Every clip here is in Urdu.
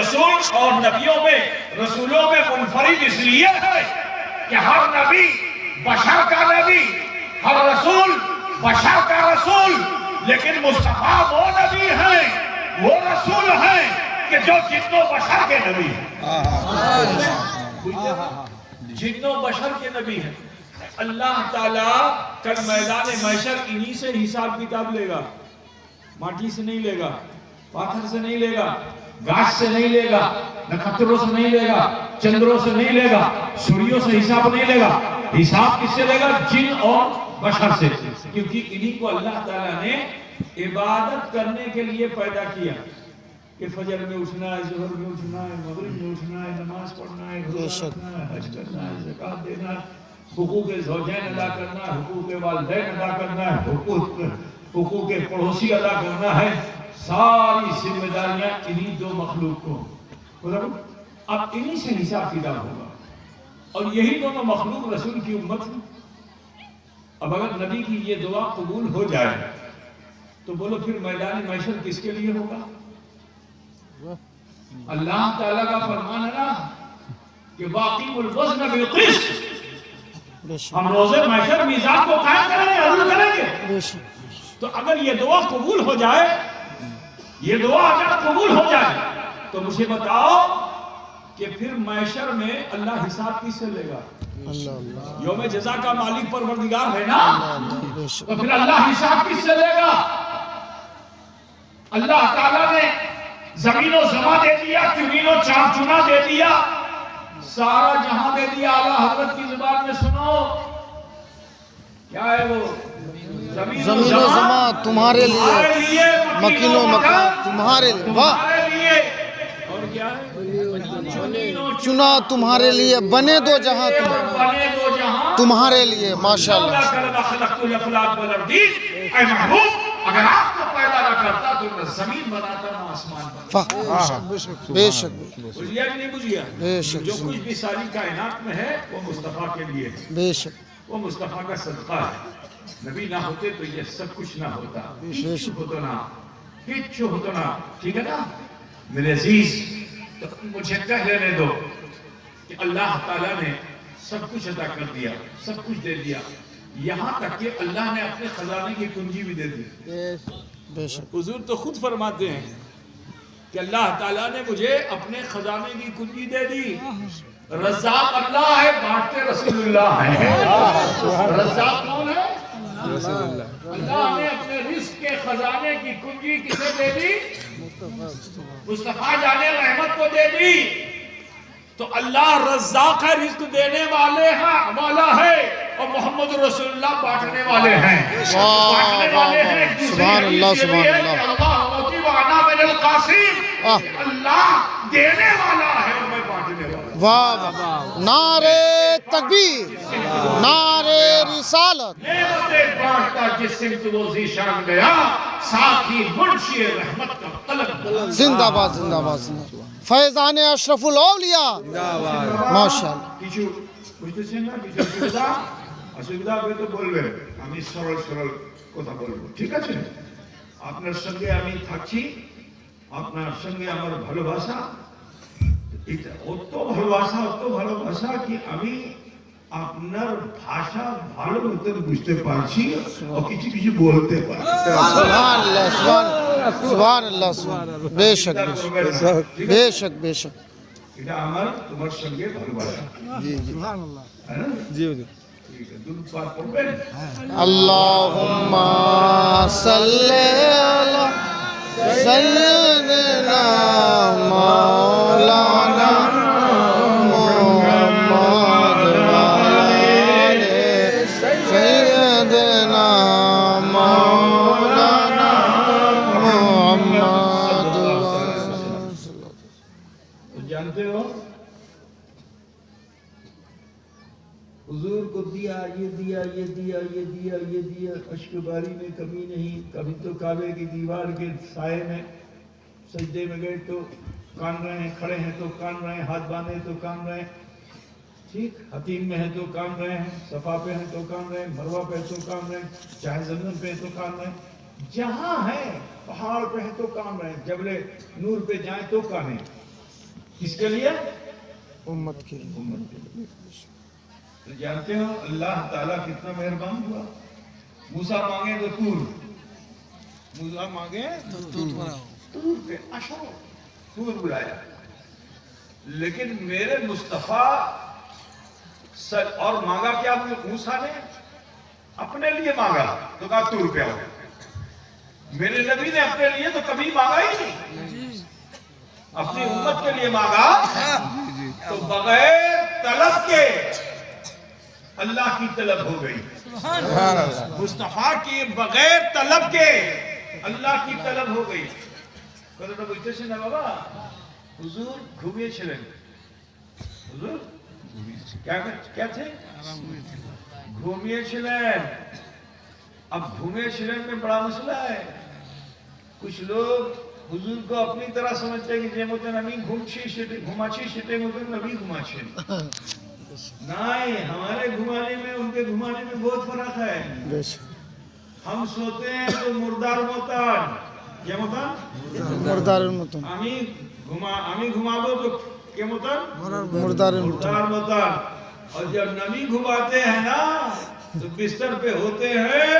رسول اور نبیوں میں رسولوں میں منفرد اس لیے ہے کہ ہر نبی بشر کا نبی، ہر رسول بشر کا رسول، لیکن مصطفیٰ وہ نبی ہیں، وہ رسول ہیں کہ جو جن و بشر کے نبی ہیں، جن و بشر کے نبی ہیں۔ اللہ تعالیٰ کل میدان محشر انہی سے حساب کتاب لے گا، ماٹی سے نہیں لے گا، پاتھر سے نہیں لے گا، گاش سے نہیں لے گا، نکھتروں سے نہیں لے گا، چندروں سے نہیں لے گا، سوریوں سے حساب نہیں لے گا۔ حساب کس سے لے گا؟ جن اور بشر سے، کیونکہ انہی کو اللہ تعالیٰ نے عبادت کرنے کے لیے پیدا کیا کہ فجر میں اٹھنا ہے، ظہر میں اٹھنا ہے، مغرب میں اٹھنا ہے، نماز پڑھنا ہے، روزہ رکھنا ہے، حج کرنا ہے، زکوٰۃ دینا ہے، حقوق زوجین ادا کرنا ہے، حقوق والدین ادا کرنا ہے، حقوق پڑوسی ادا کرنا ہے۔ ساری ذمہ داریاں انہی دو مخلوق کو، اب انہی سے حساب کتاب ہوگا، اور یہی دونوں مخلوق رسول کی امت ہیں۔ اب اگر نبی کی یہ دعا قبول ہو جائے تو بولو پھر میدان محشر کس کے لیے ہوگا؟ اللہ تعالیٰ کا فرمان ہے نا کہ واقیم الوزن بالقسط، ہم روزے محشر میزان کو قائم کریں گے، عدل کریں گے۔ تو اگر یہ دعا قبول ہو جائے، یہ دعا اگر قبول ہو جائے تو مجھے بتاؤ کہ پھر محشر میں اللہ حساب کس سے لے گا؟ یوم جزا کا مالک پروردگار ہے نا، تو پھر اللہ حساب کس سے لے گا؟ اللہ تعالیٰ نے زمین و زماں دے دیا، چنین و چار چنا دے دیا، سارا جہاں دے دیا۔ اعلیٰ حضرت کی زبان میں سنو، کیا ہے وہ؟ زمین و زماں تمہارے لیے، مکین و مکان تمہارے لیے، اور کیا ہے؟ چنا تمہارے لیے، بنے دو جہاں تمہارے لیے۔ ماشاءاللہ، اے محبوب، اگر آپ کو پیدا نہ کرتا تو نہ زمین بناتا نہ آسمان بناتا۔ بے شک، بجھیا کہ نہیں بجھیا؟ جو کچھ بھی ساری کائنات میں ہے وہ مصطفیٰ کے لیے ہے، بے شک، وہ مصطفیٰ کا صدقہ ہے۔ نبی نہ ہوتے تو یہ سب کچھ نہ ہوتا، کچھ ہوتا نہ، کچھ ہوتا نہ، ٹھیک ہے نا میرے عزیز؟ تو مجھے کہہ لینے دو کہ اللہ تعالیٰ نے سب کچھ عطا کر دیا، سب کچھ دے دیا، یہاں تک کہ اللہ نے اپنے خزانے کی کنجی بھی دے دی۔ بے شک، حضور تو خود فرماتے ہیں کہ اللہ تعالیٰ نے مجھے اپنے خزانے کی کنجی دے دی۔ رزاق اللہ ہے، بانٹتے رسول اللہ ہے۔ رزاق کون ہے؟ اللہ نے اپنے رزق کے خزانے کی کنجی کسے دے دی؟ مصطفیٰ جان رحمت کو دے دی۔ تو اللہ رزاق ہے، رزق دینے والا ہے، اور محمد رسول اللہ بانٹنے والے ہیں۔ بانٹنے والے ہیں ایک دوسرے سبحان اللہ، سبحان اللہ۔ اللہ موتی وانا من القاسم، اللہ دینے والا ہے اور میں بانٹنے والا ہوں۔ واہ واہ، نعرے تکبیر، نعرے رسالت۔ نعمتیں بانٹتا جس سمت وہ ذیشان گیا، ساتھ ہی منشی رحمت کا طلب۔ زندہ باد، زندہ باد، زندہ باد۔ فیضان اشرف الاولیاء، ماشاءاللہ۔ কিছু বুঝতেছেন না? কিছু অসুবিধা হবে তো বলবেন, আমি সরল সরল কথা বলবো, ঠিক আছে? আপনার সঙ্গে আমি থাকছি, আপনার সঙ্গে আমার ভালোবাসা, এটা অত ভালোবাসা কি আমি আপনার ভাষা ভালো মতো বুঝতে পারছি ও কিছু কিছু বলতে পারছি। سبحان اللہ، سبحان اللہ، سبحان اللہ، بے شک، بے شک، بے شک۔ এটা আমার তোমার সঙ্গে ভালোবাসা। سبحان اللہ، হ্যাঁ না? جی جی۔ ঠিক আছে, দুরূদ পাঠ করবেন। اللہم صلی علی سیدنا مولانا محمد وآل سیدنا مولانا محمد۔ جانتے ہو حضور کو دیا، یہ دیا، یہ دیا، یہ دیا، یہ دیا، اشک باری میں کمی نہیں۔ کبھی تو کعبے کی دیوار کے سائے میں سجدے میں گئے تو کان رہے ہیں، کھڑے ہیں تو کان رہے ہیں، ہاتھ باندھے تو کان رہے ہیں، ٹھیک، حتیم میں ہیں تو کان رہے ہیں، صفا پہ ہیں تو کان رہے ہیں، مروہ پہ تو کان رہے ہیں، چاہے زمزم پہ تو کان رہے ہیں، جہاں ہیں، پہاڑ پہ ہیں تو کان رہے ہیں، جبل نور پہ جائیں تو کانیں، کس کے لیے؟ امت کے لیے. امت کے لیے. تو جانتے ہو اللہ تعالیٰ کتنا مہربان ہوا. موسیٰ مانگے تو طور، موسیٰ مانگے تو طور پہ اشو طور بلایا. لیکن میرے مصطفیٰ اور مانگا کیا موسیٰ نے؟ اپنے لیے مانگا تو کہا طور پہ آؤ. میرے نبی نے اپنے لیے تو کبھی مانگا ہی نہیں، اپنی امت کے لیے مانگا تو بغیر طلب کے اللہ کی طلب ہو گئی. مصطفیٰ کی بغیر طلب کے اللہ کی طلب ہو گئی. کہتا بولتے سے نا بابا حضور گھومیے چھلیں. حضور کیا تھے؟ گھومیے چھلیں. اب گھومے چھلیں میں بڑا مسئلہ ہے. کچھ لوگ حضور کو اپنی طرح سمجھتے ہیں کہ جے ہوتے نبی گھماچی شٹے ہوتے نبی گھماچی. نہیں، ہمارے گھمانے میں ان کے گھمانے میں بہت فرق ہے. ہم سوتے ہیں تو مردار موتان. کیا موتان؟ مردار موتان. ہمیں گھما دو تو کیا موتان؟ مردار موتان. اور جب نبی گھماتے ہیں نا تو بستر پہ ہوتے ہیں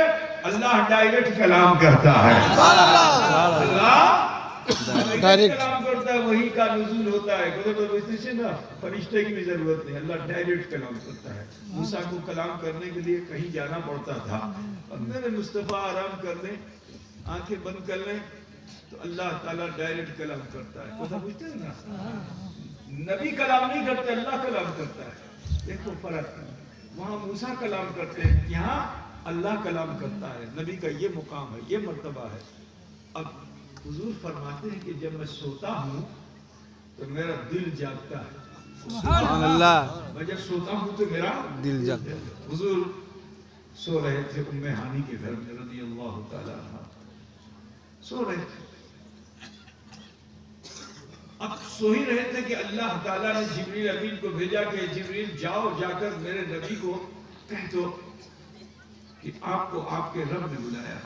اللہ ڈائریکٹ کلام کرتا ہے. اللہ ڈائریکٹ کلام کرتا ہے، وہی کا نزول ہوتا ہے. نا فرشتے کی بھی ضرورت نہیں، اللہ ڈائریکٹ کلام کرتا ہے. موسیٰ کو کلام کرنے کے لیے کہیں جانا پڑتا تھا. اور میرے مصطفیٰ آرام کر لیں، آنکھیں بند کر لیں تو اللہ تعالیٰ ڈائریکٹ کلام کرتا ہے. کتنا پوچھتے ہیں نا، نبی کلام نہیں کرتے، اللہ کلام کرتا ہے. دیکھو فرق، وہاں موسیٰ کلام کرتے ہیں، یہاں اللہ کلام کرتا ہے. نبی کا یہ مقام ہے، یہ مرتبہ ہے. اب حضور فرماتے ہیں کہ جب میں سوتا ہوں تو میرا دل جاگتا ہے. سبحان اللہ. میں جب سوتا ہوں تو میرا دل جاگتا ہے. حضور سو رہے تھے ام ہانی کے گھر میں رضی اللہ تعالیٰ عنہ، سو رہے تھے. اب سو ہی رہے تھے کہ اللہ تعالیٰ نے جبریل امین کو بھیجا کہ جبریل جاؤ، جا کر میرے نبی کو کہہ دو کہ آپ کو آپ کے رب نے بلایا.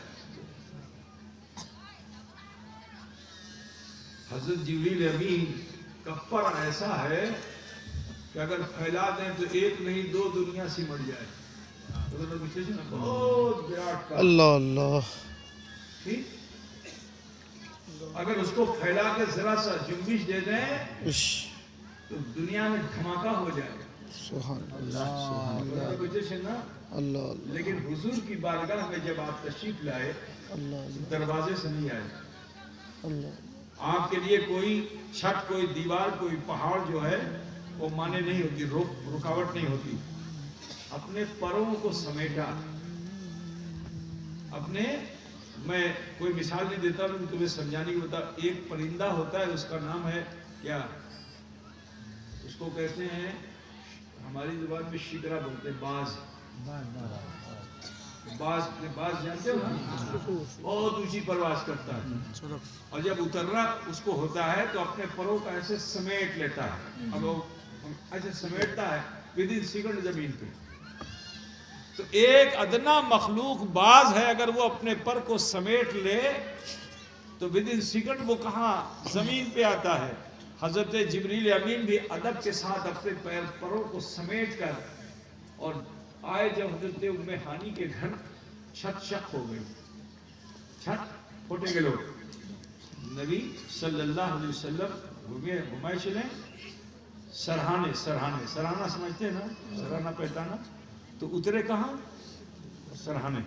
حضرت جبریل امین کا پر ایسا ہے کہ اگر پھیلا دیں تو ایک نہیں 2 دنیا سمٹ جائے. بہت وراٹ کا اللہ اللہ. ٹھیک، اگر اس کو پھیلا کے ذرا سا جنبش دے دیں تو دنیا میں دھماکہ ہو جائے گا. سبحان اللہ. اللہ. لیکن حضور کی بارگاہ میں جب آپ تشریف لائے دروازے سے نہیں آئے. اللہ. آپ کے لیے کوئی چھت، کوئی دیوار، کوئی پہاڑ جو ہے وہ مانے نہیں ہوتی، رکاوٹ نہیں ہوتی. اپنے پروں کو سمیٹا. اپنے، میں کوئی مثال نہیں دیتا ہوں، تمہیں سمجھانے کی بتا. ایک پرندہ ہوتا ہے، اس کا نام ہے کیا، اس کو کہتے ہیں ہماری زبان میں شکرا بولتے ہیں، باز. باز جانتے ہو نا، بہت اونچی پرواز کرتا ہے. اور جب اترنا اس کو ہوتا ہے تو اپنے پروں کا ایسے سمیٹ لیتا ہے. اب وہ ایسے سمیٹتا ہے ودن سیکنڈ زمین پہ. تو ایک ادنا مخلوق باز ہے، اگر وہ اپنے پر کو سمیٹ لے تو ودن سیکنڈ وہ کہاں زمین پہ آتا ہے. حضرت جبریل امین بھی ادب کے ساتھ اپنے پروں کو سمیٹ کر اور آئے. جب حضرت ام ہانی کے گھر چھت شک ہو گئی، چھت پھوٹے گئے. لوگ نبی صلی اللہ علیہ وسلم گھمائے چلیں. سرہانے سرہانہ سمجھتے ہیں نا، سرہانہ پہچانا. تو اترے کہاں؟ سرہانے.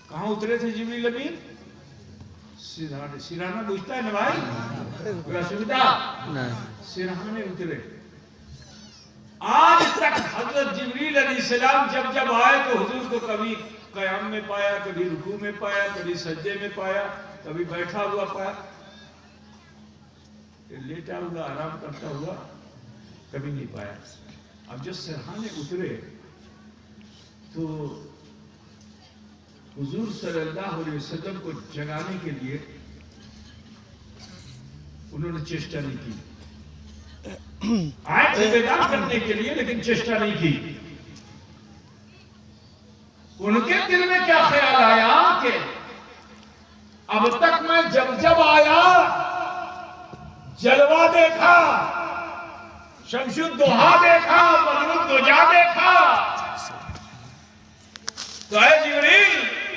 کہاں اترے تھے جبریل امین؟ سرہانے. سرہانہ بوجھتا ہے نا بھائی؟ سرہانے اترے. آج تک حضرت جبریل علیہ السلام جب آئے تو حضور کو کبھی قیام میں پایا، کبھی رکوع میں پایا، کبھی سجدے میں پایا، کبھی بیٹھا ہوا پایا، لیٹا ہوا آرام کرتا ہوا کبھی نہیں پایا. اب جب سرہانے اترے تو حضور صلی اللہ علیہ وسلم کو جگانے کے لیے انہوں نے چیشٹا نہیں کی. آئے تھے بیدار کرنے کے لیے لیکن چیشٹا نہیں کی. ان کے دل میں کیا خیال آیا کہ اب تک میں جب آیا جلوہ دیکھا، شمس الضحیٰ دیکھا، بدر الدجا دیکھا، تو اے جبریل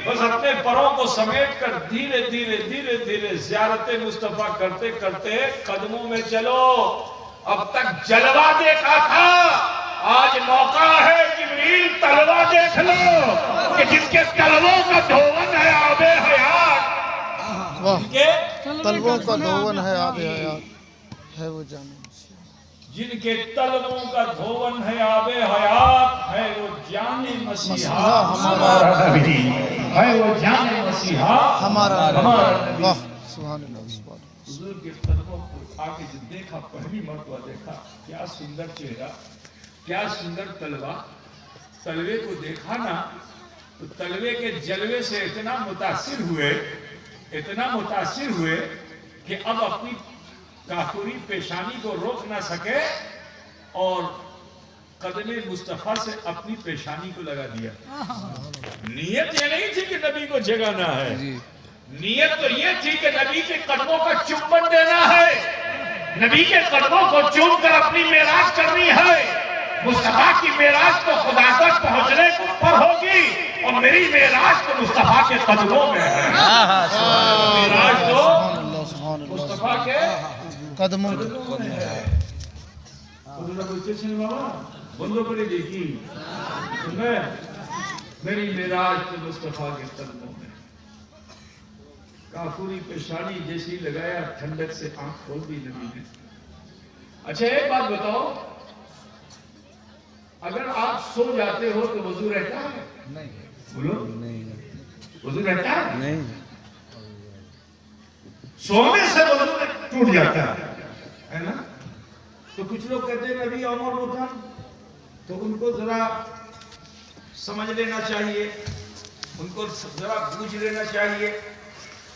بس اپنے پروں کو سمیٹ کر دھیرے دھیرے دھیرے دھیرے زیارت مصطفیٰ کرتے کرتے قدموں میں چلو. اب تک جلوہ دیکھا تھا، آج موقع ہے جبریل تلوہ دیکھ لو کہ جس کے تلووں کا دھون ہے آب حیات. واہ، جن کے طلبوں کا دھون ہے آب حیات ہے وہ جان مسیحا. جن کے تلووں کا دھون ہے آب حیات ہے وہ جان مسیحا ہمارا نبی، ہے وہ جان مسیحا ہمارا نبی. واہ سبحان اللہ سبحان اللہ. حضور کے قدموں کو آگے جو دیکھا، پہلی مرتبہ دیکھا، کیا سندر چہرہ، کیا سندر تلوہ. تلوے کو دیکھا نا تو تلوے کے جلوے سے اتنا متاثر ہوئے کہ اب اپنی کافری پیشانی کو روک نہ سکے اور قدم مصطفیٰ سے اپنی پیشانی کو لگا دیا. نیت یہ نہیں تھی کہ نبی کو جگانا ہے، نیت تو یہ تھی کہ نبی کے قدموں کا چمبن دینا ہے، نبی کے قدموں کو چوم کر اپنی معراج کرنی ہے. مصطفیٰ کی معراج تو خدا تک پہنچنے کو پر ہوگی اور میری معراج تو مصطفیٰ کے قدموں میں ہے. معراج تو سبحان اللہ سبحان اللہ. مصطفیٰ کے قدموں قدموں میں ہے. بندوں پر ہی دیکھی میری معراج تو مصطفیٰ کے قدموں میں. کافوری پیشانی جیسی لگایا، ٹھنڈک سے آنکھ کھول دی نبی نے. اچھا ایک بات بتاؤ، اگر آپ سو جاتے ہو تو وضو رہتا ہے؟ نہیں. بولو وضو رہتا ہے؟ نہیں. سونے سے وضو ٹوٹ جاتا ہے نا. تو کچھ لوگ کہتے ہیں نبی عمر ہوتا، تو ان کو ذرا سمجھ لینا چاہیے، ان کو ذرا بوجھ لینا چاہیے.